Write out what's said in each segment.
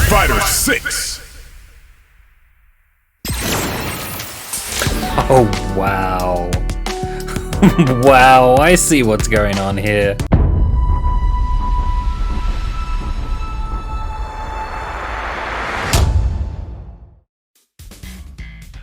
Fighter 6. Oh, wow. Wow, I see what's going on here.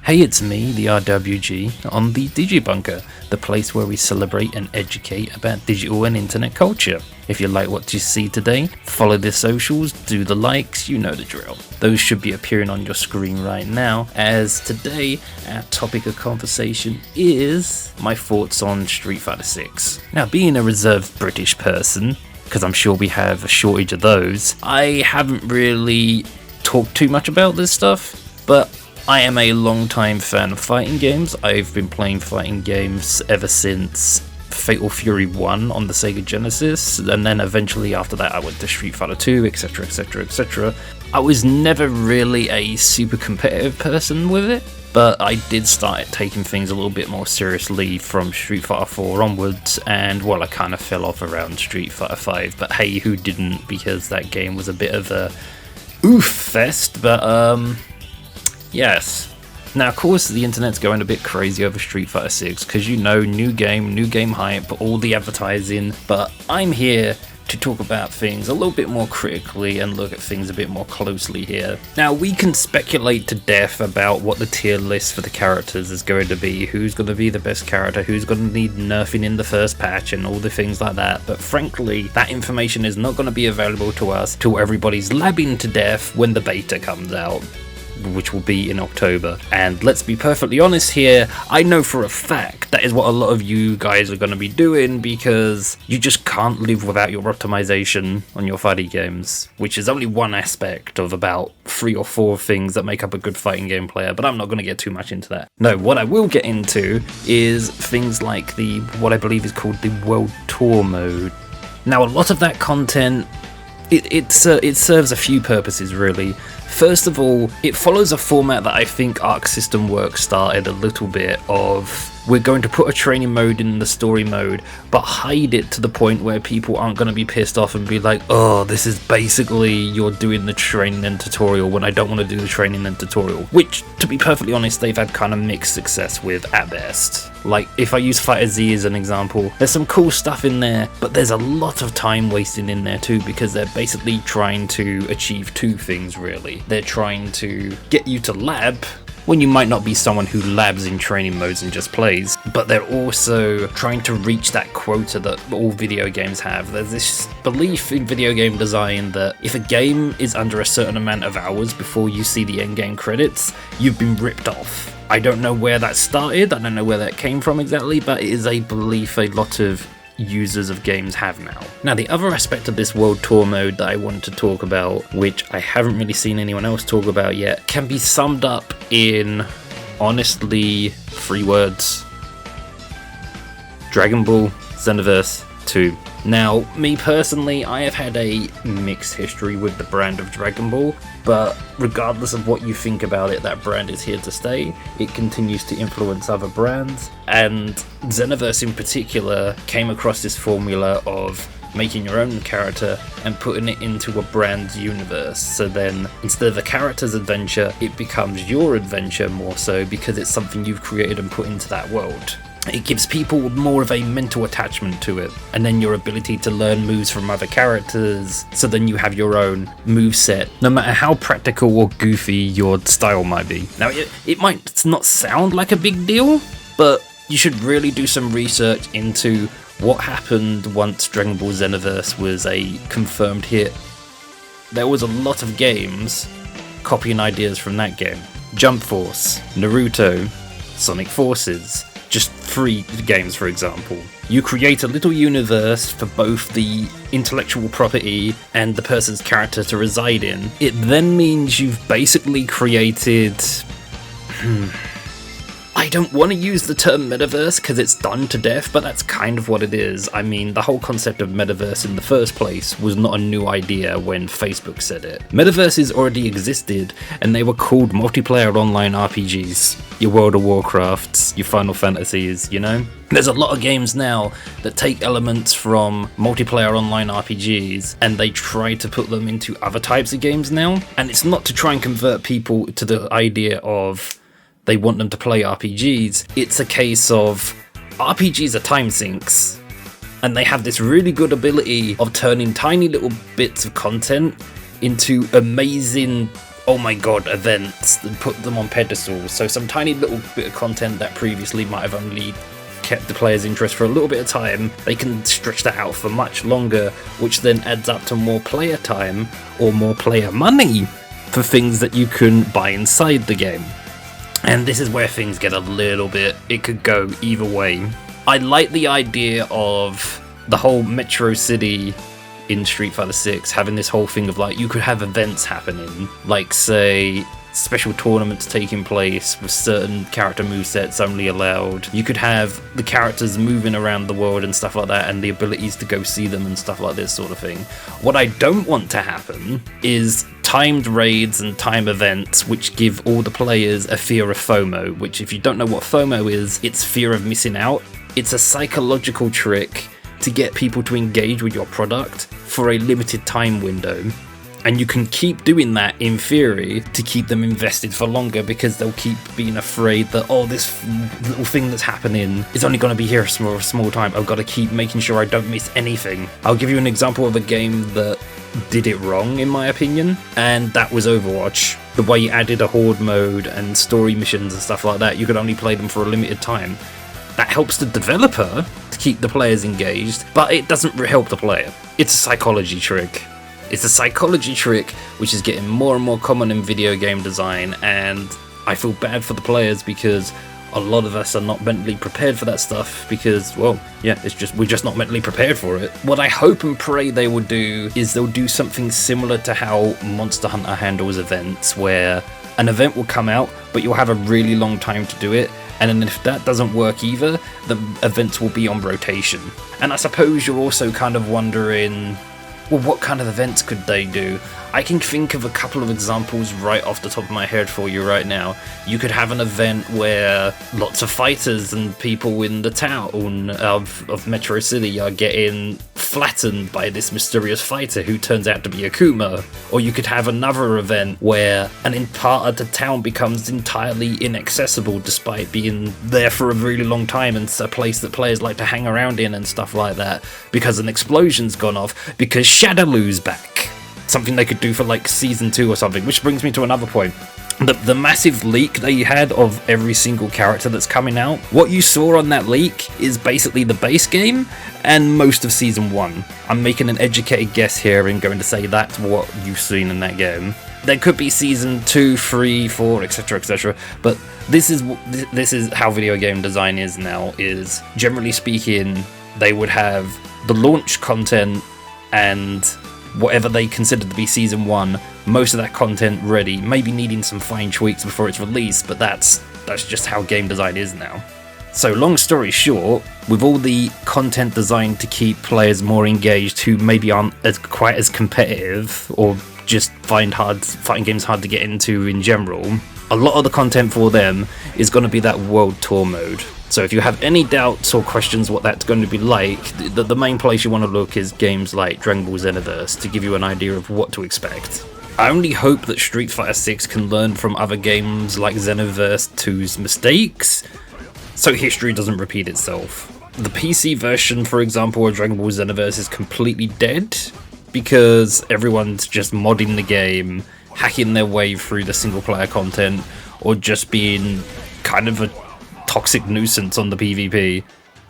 Hey, it's me, the RWG, on the DigiBunka, the place where we celebrate and educate about digital and internet culture. If you like what you see today, follow the socials, do the likes, you know the drill. Those should be appearing on your screen right now, as today our topic of conversation is my thoughts on Street Fighter 6. Now, being a reserved British person, because I'm sure we have a shortage of those, I haven't really talked too much about this stuff, but I am a long-time fan of fighting games. I've been playing fighting games ever since Fatal Fury 1 on the Sega Genesis, and then eventually after that I went to Street Fighter 2, etc, etc, etc. I was never really a super competitive person with it, but I did start taking things a little bit more seriously from Street Fighter 4 onwards, and well, I kind of fell off around Street Fighter 5, but hey, who didn't, because that game was a bit of a oof fest, but yes. Now, of course, the internet's going a bit crazy over Street Fighter 6 because, you know, new game hype, all the advertising, but I'm here to talk about things a little bit more critically and look at things a bit more closely here. Now, we can speculate to death about what the tier list for the characters is going to be, who's going to be the best character, who's going to need nerfing in the first patch and all the things like that, but frankly, that information is not going to be available to us till everybody's labbing to death when the beta comes out, which will be in October. And let's be perfectly honest here, I know for a fact that is what a lot of you guys are going to be doing, because you just can't live without your optimization on your fighting games, which is only one aspect of about 3 or 4 things that make up a good fighting game player, but I'm not going to get too much into that. No, what I will get into is things like what I believe is called the World Tour mode. Now, a lot of that content, it serves a few purposes, really. First of all, it follows a format that I think Arc System Works started a little bit of. We're going to put a training mode in the story mode, but hide it to the point where people aren't going to be pissed off and be like, oh, this is basically you're doing the training and tutorial when I don't want to do the training and tutorial. Which, to be perfectly honest, they've had kind of mixed success with at best. Like, if I use Fighter Z as an example, there's some cool stuff in there, but there's a lot of time wasting in there too, because they're basically trying to achieve 2 things, really. They're trying to get you to lab, when you might not be someone who labs in training modes and just plays, but they're also trying to reach that quota that all video games have. There's this belief in video game design that if a game is under a certain amount of hours before you see the end game credits, you've been ripped off. I don't know where that started, I don't know where that came from exactly, but it is a belief a lot of users of games have now. Now, the other aspect of this World Tour mode that I want to talk about, which I haven't really seen anyone else talk about yet, can be summed up in, honestly, 3 words. Dragon Ball Xenoverse 2. Now, me personally, I have had a mixed history with the brand of Dragon Ball, but regardless of what you think about it, that brand is here to stay. It continues to influence other brands, and Xenoverse in particular came across this formula of making your own character and putting it into a brand's universe. So then, instead of a character's adventure, it becomes your adventure more so, because it's something you've created and put into that world. It gives people more of a mental attachment to it, and then your ability to learn moves from other characters, so then you have your own moveset, no matter how practical or goofy your style might be. Now, it might not sound like a big deal, but you should really do some research into what happened once Dragon Ball Xenoverse was a confirmed hit. There was a lot of games copying ideas from that game. Jump Force, Naruto, Sonic Forces. Just 3 games, for example. You create a little universe for both the intellectual property and the person's character to reside in. It then means you've basically created... I I don't want to use the term metaverse because it's done to death, but that's kind of what it is. I mean, the whole concept of metaverse in the first place was not a new idea when Facebook said it. Metaverses already existed, and they were called multiplayer online RPGs. Your World of Warcrafts, your Final Fantasies, you know? There's a lot of games now that take elements from multiplayer online RPGs and they try to put them into other types of games now. And it's not to try and convert people to the idea of they want them to play RPGs. It's a case of RPGs are time sinks, and they have this really good ability of turning tiny little bits of content into amazing, oh my god, events and put them on pedestals. So some tiny little bit of content that previously might have only kept the player's interest for a little bit of time, they can stretch that out for much longer, which then adds up to more player time or more player money for things that you can buy inside the game. And this is where things get a little bit, it could go either way. I like the idea of the whole Metro City in Street Fighter 6 having this whole thing of like, you could have events happening, like say special tournaments taking place with certain character movesets only allowed. You could have the characters moving around the world and stuff like that, and the abilities to go see them and stuff like this sort of thing. What I don't want to happen is timed raids and time events which give all the players a fear of FOMO, which if you don't know what FOMO is, it's fear of missing out. It's a psychological trick to get people to engage with your product for a limited time window. And you can keep doing that in theory to keep them invested for longer, because they'll keep being afraid that, oh, this little thing that's happening is only going to be here for a small time. I've got to keep making sure I don't miss anything. I'll give you an example of a game that did it wrong, in my opinion, and that was Overwatch. The way you added a horde mode and story missions and stuff like that, you could only play them for a limited time. That helps the developer to keep the players engaged, but it doesn't help the player. It's a psychology trick. It's a psychology trick which is getting more and more common in video game design, and I feel bad for the players because a lot of us are not mentally prepared for that stuff because, well, yeah, we're just not mentally prepared for it. What I hope and pray they will do is they'll do something similar to how Monster Hunter handles events, where an event will come out, but you'll have a really long time to do it. And then if that doesn't work either, the events will be on rotation. And I suppose you're also kind of wondering, well, what kind of events could they do? I can think of a couple of examples right off the top of my head for you right now. You could have an event where lots of fighters and people in the town of Metro City are getting flattened by this mysterious fighter who turns out to be Akuma. Or you could have another event where an part of the town becomes entirely inaccessible despite being there for a really long time, and it's a place that players like to hang around in and stuff like that because an explosion's gone off because Shadaloo's back. Something they could do for like season 2 or something, which brings me to another point. The massive leak they had of every single character that's coming out, what you saw on that leak is basically the base game and most of season 1. I'm making an educated guess here and going to say that's what you've seen in that game. There could be season 2, 3, 4, etc, etc, but this is how video game design is now, is generally speaking, they would have the launch content and whatever they consider to be season 1, most of that content ready, maybe needing some fine tweaks before it's released, but that's just how game design is now. So long story short, with all the content designed to keep players more engaged who maybe aren't quite as competitive or just find fighting games hard to get into in general, a lot of the content for them is going to be that world tour mode. So if you have any doubts or questions what that's going to be like, the main place you want to look is games like Dragon Ball Xenoverse to give you an idea of what to expect. I only hope that Street Fighter 6 can learn from other games like Xenoverse 2's mistakes, so history doesn't repeat itself. The PC version, for example, of Dragon Ball Xenoverse is completely dead because everyone's just modding the game, hacking their way through the single player content, or just being kind of a toxic nuisance on the PvP.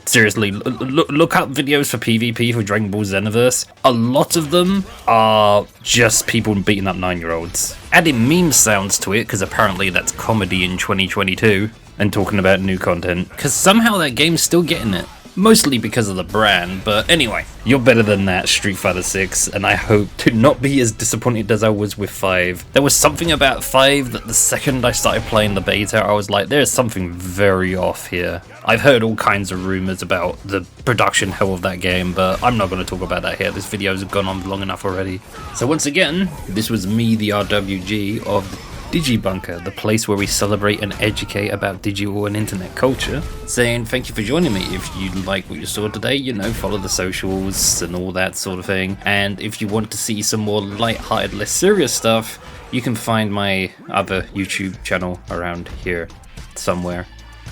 Seriously, look up videos for PvP for Dragon Ball Xenoverse. A lot of them are just people beating up 9-year-olds. Adding meme sounds to it, because apparently that's comedy in 2022, and talking about new content, because somehow that game's still getting it. mostly because of the brand, but anyway, you're better than that, Street Fighter 6, and I hope to not be as disappointed as I was with 5. There was something about 5 that the second I started playing the beta, I was like, there's something very off here. I've heard all kinds of rumors about the production hell of that game, but I'm not going to talk about that here. This video's gone on long enough already. So once again, this was me, the RWG of DigiBunka, the place where we celebrate and educate about digital and internet culture, saying thank you for joining me. If you like what you saw today, you know, follow the socials and all that sort of thing. And if you want to see some more light-hearted, less serious stuff, you can find my other YouTube channel around here somewhere.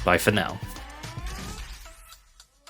Bye for now.